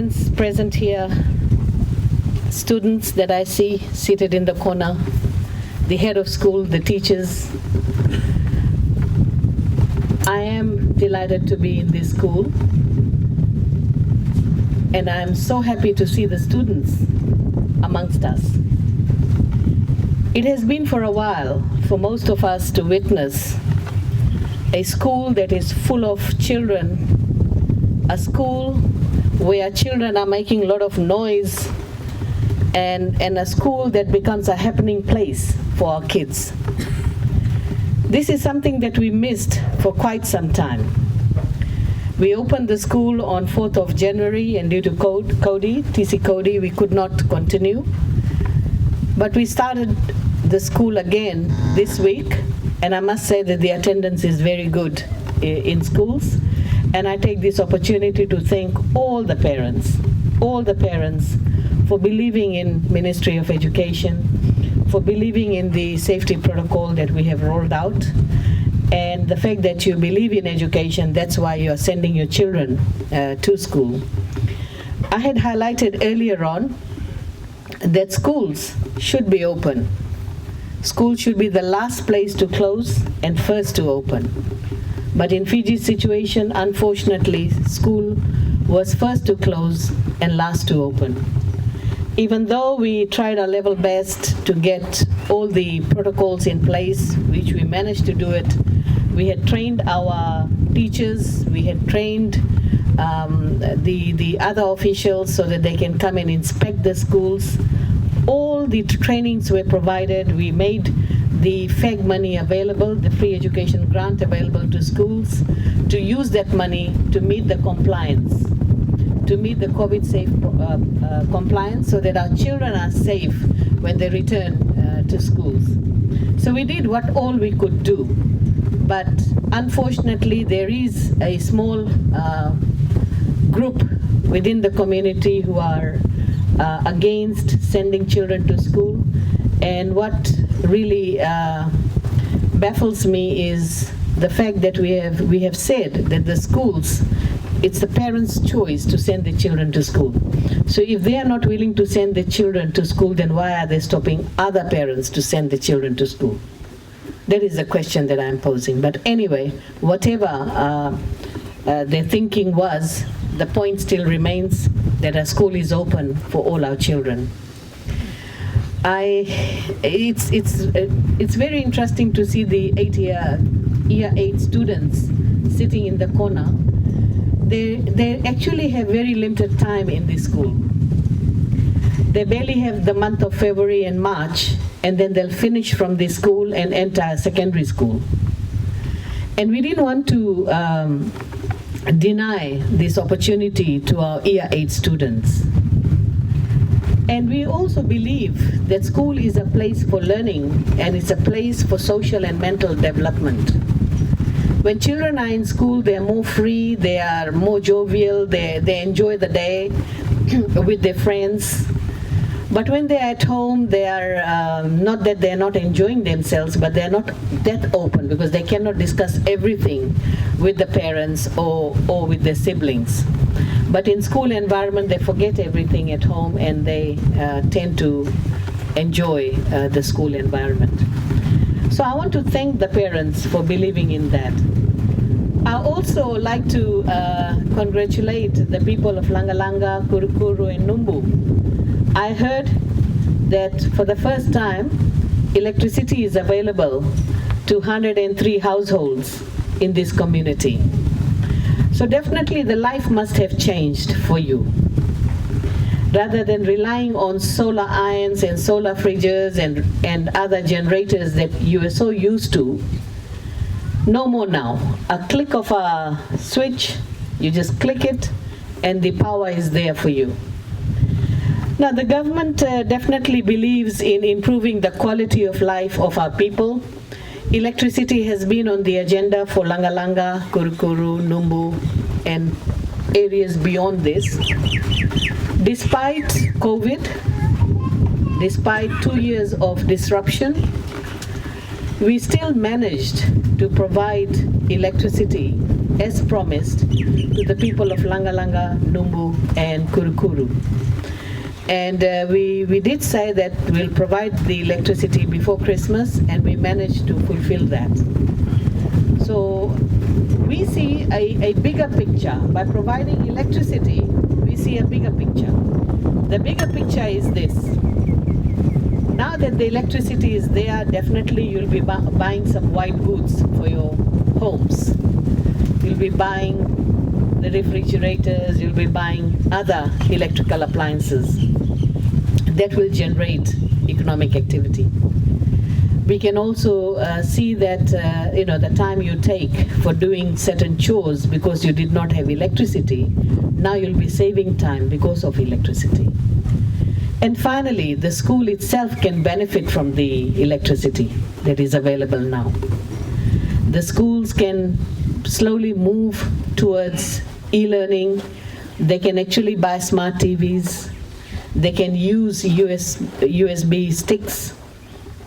parents present here, students that I see seated in the corner, the head of school, the teachers. I am delighted to be in this school, and I'm so happy to see the students amongst us. It has been for a while for most of us to witness a school that is full of children, a school where children are making a lot of noise, and a school that becomes a happening place for our kids. This is something that we missed for quite some time. We opened the school on 4th of January, and due to TC Cody, we could not continue. But we started the school again this week, and I must say that the attendance is very good in schools. And I take this opportunity to thank all the parents for believing in Ministry of Education, for believing in the safety protocol that we have rolled out, and the fact that you believe in education, that's why you are sending your children to school. I had highlighted earlier on that schools should be open. Schools should be the last place to close and first to open. But in Fiji's situation, unfortunately, school was first to close and last to open. Even though we tried our level best to get all the protocols in place, which we managed to do it, we had trained our teachers, we had trained the other officials so that they can come and inspect the schools. All the trainings were provided. We made the FEG money available, the free education grant available to schools, to use that money to meet the compliance, to meet the COVID safe compliance, so that our children are safe when they return to schools. So we did what all we could do, but unfortunately there is a small group within the community who are against sending children to school. And what really baffles me is the fact that we have said that the schools, it's the parents' choice to send the children to school. So if they are not willing to send the children to school, then why are they stopping other parents to send the children to school? That is the question that I'm posing. But anyway, whatever their thinking was, the point still remains that our school is open for all our children. It's very interesting to see the year 8 students sitting in the corner. They actually have very limited time in this school. They barely have the month of February and March, and then they'll finish from this school and enter secondary school. And we didn't want to deny this opportunity to our year 8 students. And we also believe that school is a place for learning, and it's a place for social and mental development. When children are in school, they are more free, they are more jovial, they enjoy the day with their friends. But when they're at home, they are not that they're not enjoying themselves, but they're not that open because they cannot discuss everything with the parents or with their siblings. But in school environment, they forget everything at home, and they tend to enjoy the school environment. So I want to thank the parents for believing in that. I also like to congratulate the people of Lagalaga, Kurukuru and Nubu. I heard that for the first time, electricity is available to 103 households in this community. So definitely the life must have changed for you. Rather than relying on solar irons and solar fridges and other generators that you are so used to, no more now. A click of a switch, you just click it, and the power is there for you. Now, the government definitely believes in improving the quality of life of our people. Electricity has been on the agenda for Lagalaga, Kurukuru, Nubu, and areas beyond this. Despite COVID, despite 2 years of disruption, we still managed to provide electricity as promised, to the people of Lagalaga, Nubu and Kurukuru. And we did say that we'll provide the electricity before Christmas, and we managed to fulfill that. So we see a bigger picture. By providing electricity, we see a bigger picture. The bigger picture is this. Now that the electricity is there, definitely you'll be buying some white goods for your homes. You'll be buying the refrigerators, you'll be buying other electrical appliances that will generate economic activity. We can also see that the time you take for doing certain chores because you did not have electricity, now you'll be saving time because of electricity. And finally, the school itself can benefit from the electricity that is available now. The schools can slowly move towards e-learning. They can actually buy smart TVs. They can use USB sticks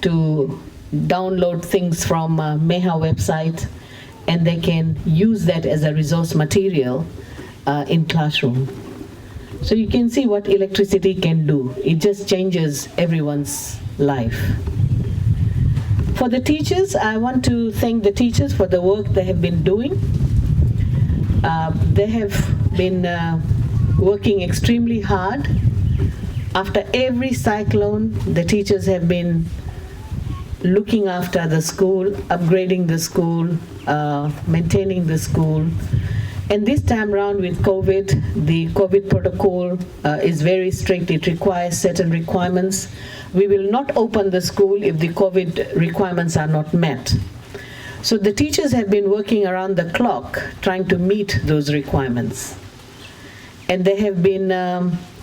to download things from MEHA website, and they can use that as a resource material in classroom. So you can see what electricity can do. It just changes everyone's life. For the teachers, I want to thank the teachers for the work they have been doing. They have been working extremely hard. After every cyclone, the teachers have been looking after the school, upgrading the school, maintaining the school. And this time around with COVID, the COVID protocol is very strict. It requires certain requirements. We will not open the school if the COVID requirements are not met. So the teachers have been working around the clock trying to meet those requirements. And they have been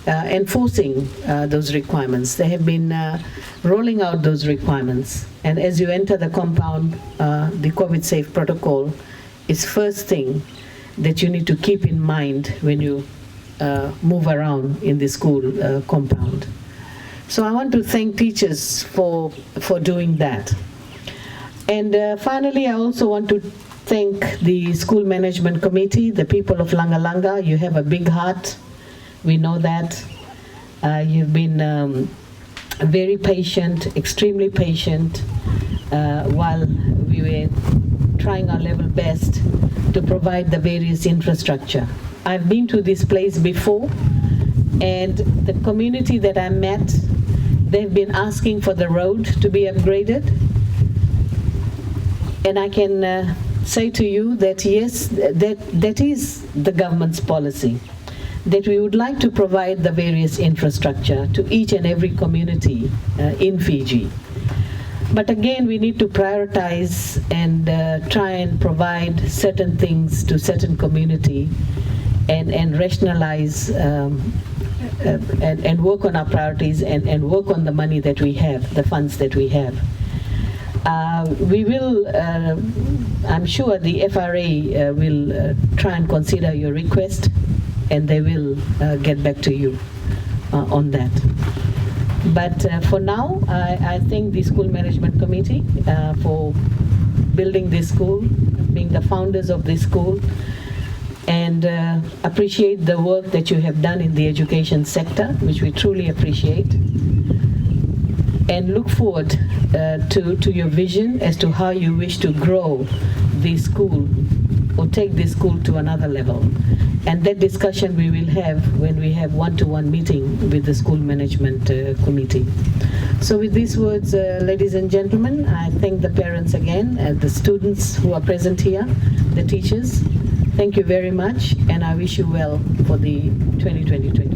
enforcing those requirements. They have been rolling out those requirements. And as you enter the compound, the COVID safe protocol is first thing that you need to keep in mind when you move around in the school compound. So I want to thank teachers for doing that. And finally, I also want to thank the school management committee, the people of Lagalaga. You have a big heart. We know that. You've been very patient, extremely patient, while we were trying our level best to provide the various infrastructure. I've been to this place before, and the community that I met, they've been asking for the road to be upgraded. And I can say to you that yes, that is the government's policy, that we would like to provide the various infrastructure to each and every community in Fiji. But again, we need to prioritize and try and provide certain things to certain community and rationalize and work on our priorities and work on the money that we have, the funds that we have. We will, I'm sure the FRA will try and consider your request, and they will get back to you on that. But for now, I thank the School Management Committee for building this school, being the founders of this school, and appreciate the work that you have done in the education sector, which we truly appreciate, and look forward to your vision as to how you wish to grow this school or take this school to another level. And that discussion we will have when we have one-to-one meeting with the School Management Committee. So with these words, ladies and gentlemen, I thank the parents again, the students who are present here, the teachers. Thank you very much, and I wish you well for the 2020-2021.